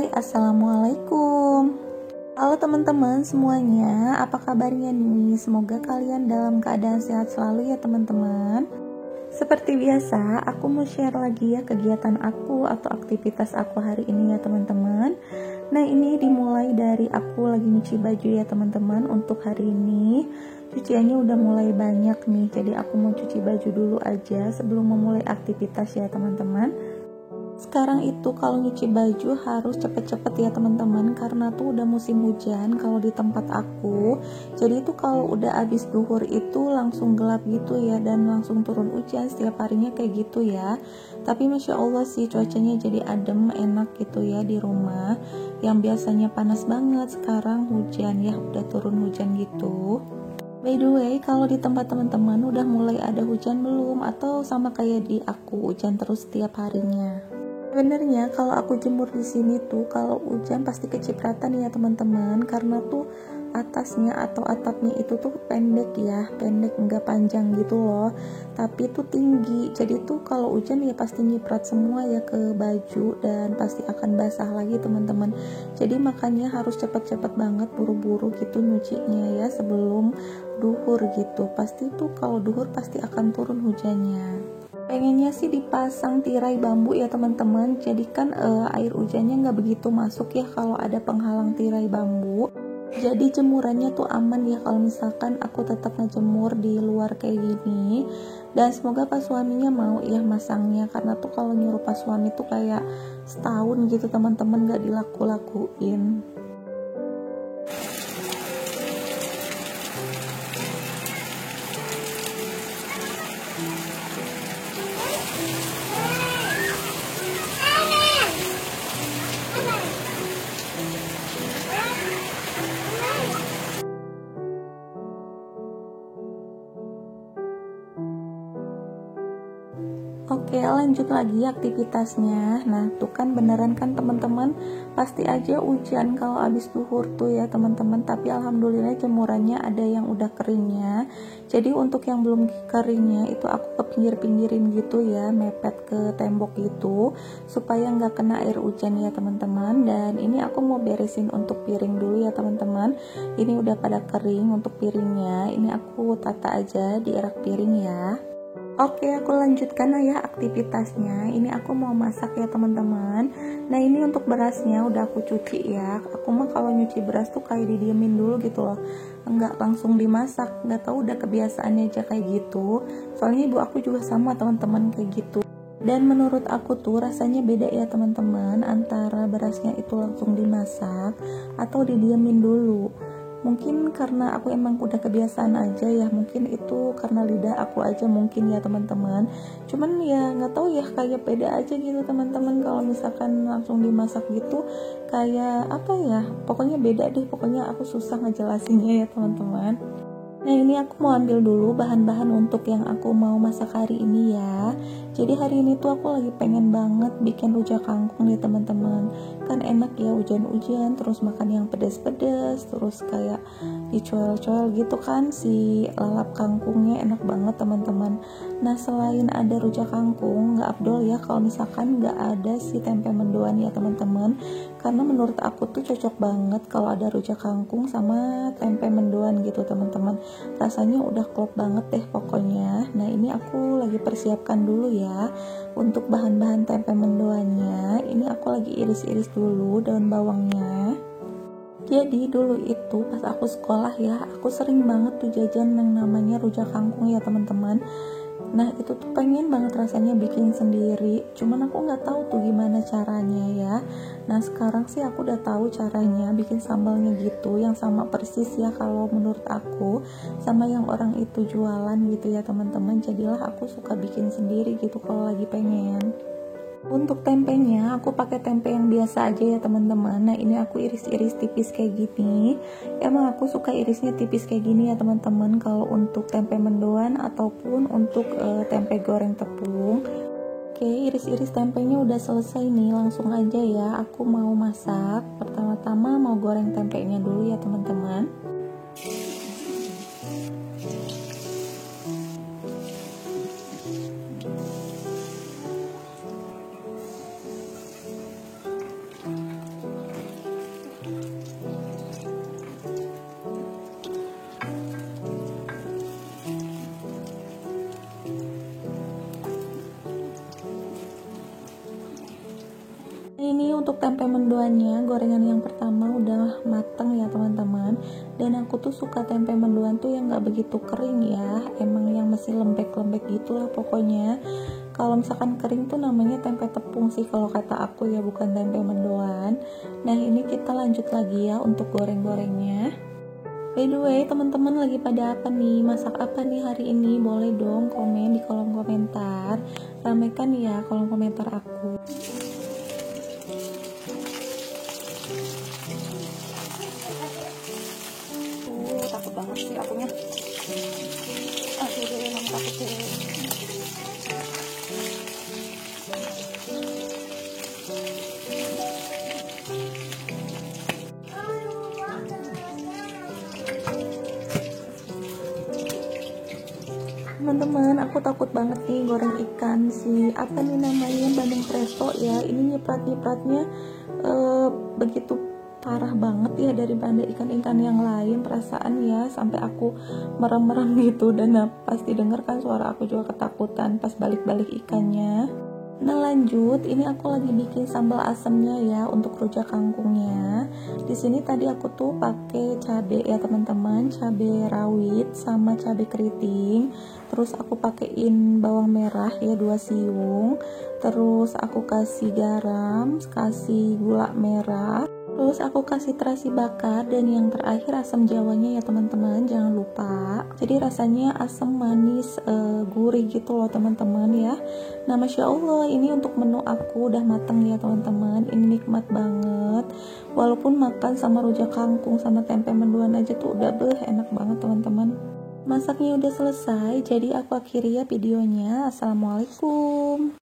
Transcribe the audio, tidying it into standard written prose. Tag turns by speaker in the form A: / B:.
A: Hai, assalamualaikum. Halo teman-teman semuanya, apa kabarnya nih? Semoga kalian dalam keadaan sehat selalu ya teman-teman. Seperti biasa, aku mau share lagi ya kegiatan aku atau aktivitas aku hari ini ya teman-teman. Nah, ini dimulai dari aku lagi nyuci baju ya teman-teman. Untuk hari ini cuciannya udah mulai banyak nih, jadi aku mau cuci baju dulu aja sebelum memulai aktivitas ya teman-teman. Sekarang itu kalau nyuci baju harus cepet-cepet ya teman-teman, karena tuh udah musim hujan kalau di tempat aku. Jadi itu kalau udah habis duhur itu langsung gelap gitu ya, dan langsung turun hujan setiap harinya kayak gitu ya. Tapi Masya Allah sih cuacanya jadi adem, enak gitu ya di rumah. Yang biasanya panas banget sekarang hujan ya, udah turun hujan gitu. By the way, kalau di tempat teman-teman udah mulai ada hujan belum? Atau sama kayak di aku, hujan terus setiap harinya? Sebenarnya kalau aku jemur di sini tuh kalau hujan pasti kecipratan ya teman-teman, karena tuh atasnya atau atapnya itu tuh pendek ya, pendek enggak panjang gitu loh, tapi tuh tinggi. Jadi tuh kalau hujan ya pasti nyiprat semua ya ke baju dan pasti akan basah lagi teman-teman. Jadi makanya harus cepet-cepet banget buru-buru gitu nyucinya ya sebelum duhur gitu. Pasti tuh kalau duhur pasti akan turun hujannya. Pengennya sih dipasang tirai bambu ya teman-teman, jadi kan air hujannya nggak begitu masuk ya kalau ada penghalang tirai bambu. Jadi jemurannya tuh aman ya kalau misalkan aku tetap ngejemur di luar kayak gini. Dan semoga pas suaminya mau ya masangnya, karena tuh kalau nyuruh pas suami tuh kayak setahun gitu teman-teman nggak dilaku-lakuin. Oke, lanjut lagi aktivitasnya. Nah, tuh kan beneran kan teman-teman, pasti aja hujan kalau habis duhur tuh ya teman-teman. Tapi alhamdulillah jemurannya ada yang udah keringnya. Jadi untuk yang belum keringnya itu aku ke pinggir-pinggirin gitu ya, mepet ke tembok gitu supaya nggak kena air hujan ya teman-teman. Dan ini aku mau beresin untuk piring dulu ya teman-teman. Ini udah pada kering untuk piringnya. Ini aku tata aja di rak piring ya. Oke, aku lanjutkan ya aktivitasnya. Ini aku mau masak ya teman-teman. Nah, ini untuk berasnya udah aku cuci ya. Aku mah kalau nyuci beras tuh kayak didiemin dulu gitu loh, enggak langsung dimasak. Nggak tahu udah kebiasaannya aja kayak gitu. Soalnya ibu aku juga sama teman-teman kayak gitu. Dan menurut aku tuh rasanya beda ya teman-teman, antara berasnya itu langsung dimasak atau didiemin dulu. Mungkin karena aku emang udah kebiasaan aja ya, mungkin itu karena lidah aku aja mungkin ya teman-teman. Cuman ya nggak tahu ya, kayak beda aja gitu teman-teman kalau misalkan langsung dimasak gitu, kayak apa ya, pokoknya beda deh, pokoknya aku susah ngejelasinnya ya teman-teman. Nah, ini aku mau ambil dulu bahan-bahan untuk yang aku mau masak hari ini ya. Jadi hari ini tuh aku lagi pengen banget bikin rujak kangkung nih teman-teman. Kan enak ya hujan-hujan, terus makan yang pedas-pedas, terus kayak dicoel-coel gitu kan, si lalap kangkungnya enak banget teman-teman. Nah, selain ada rujak kangkung, nggak afdol ya kalau misalkan nggak ada si tempe mendoan ya teman-teman. Karena menurut aku tuh cocok banget kalau ada rujak kangkung sama tempe mendoan gitu teman-teman. Rasanya udah klop banget deh pokoknya. Nah, ini aku lagi persiapkan dulu ya untuk bahan-bahan tempe mendoannya. Ini aku lagi iris-iris dulu daun bawangnya. Jadi dulu itu pas aku sekolah ya, aku sering banget tuh jajan yang namanya rujak kangkung ya teman-teman. Nah, itu tuh pengen banget rasanya bikin sendiri, cuman aku nggak tahu tuh gimana caranya ya. Nah, sekarang sih aku udah tahu caranya bikin sambalnya gitu, yang sama persis ya kalau menurut aku sama yang orang itu jualan gitu ya teman-teman. Jadilah aku suka bikin sendiri gitu kalau lagi pengen. Untuk tempenya aku pakai tempe yang biasa aja ya teman-teman. Nah, ini aku iris-iris tipis kayak gini. Emang aku suka irisnya tipis kayak gini ya teman-teman, kalau untuk tempe mendoan ataupun untuk tempe goreng tepung. Oke, iris-iris tempenya udah selesai nih, langsung aja ya aku mau masak. Pertama-tama mau goreng tempenya dulu ya teman-teman. untuk tempe mendoannya, gorengan yang pertama udah mateng ya teman-teman. Dan aku tuh suka tempe mendoan tuh yang gak begitu kering ya, emang yang masih lembek-lembek gitulah pokoknya. Kalau misalkan kering tuh namanya tempe tepung sih kalau kata aku ya, bukan tempe mendoan. Nah ini kita lanjut lagi ya untuk goreng-gorengnya. By the way, teman-teman lagi pada apa nih? Masak apa nih hari ini? Boleh dong komen di kolom komentar. Ramaikan ya kolom komentar aku. Takut banget sih akunya. Aduh, emang takut deh. Teman-teman, aku takut banget nih goreng ikan si apa nih namanya, bandeng presto ya. Ini nyiprat-nyipratnya begitu parah banget ya daripada ikan-ikan yang lain, perasaan ya, sampai aku merem-merem gitu. Dan pasti denger kan suara aku juga ketakutan pas balik-balik ikannya. Nah lanjut, ini aku lagi bikin sambal asamnya ya untuk rujak kangkungnya. Di sini tadi aku tuh pakai cabai ya teman-teman, cabai rawit sama cabai keriting. Terus aku pakein bawang merah ya 2 siung. Terus aku kasih garam, kasih gula merah. Terus aku kasih terasi bakar, dan yang terakhir asam jawanya ya teman-teman, jangan lupa. Jadi rasanya asam manis gurih gitu loh teman-teman ya. Nah masya Allah, ini untuk menu aku udah mateng ya teman-teman. Ini nikmat banget. Walaupun makan sama rujak kangkung sama tempe mendoan aja tuh udah enak banget teman-teman. Masaknya udah selesai, jadi aku akhiri ya videonya. Assalamualaikum.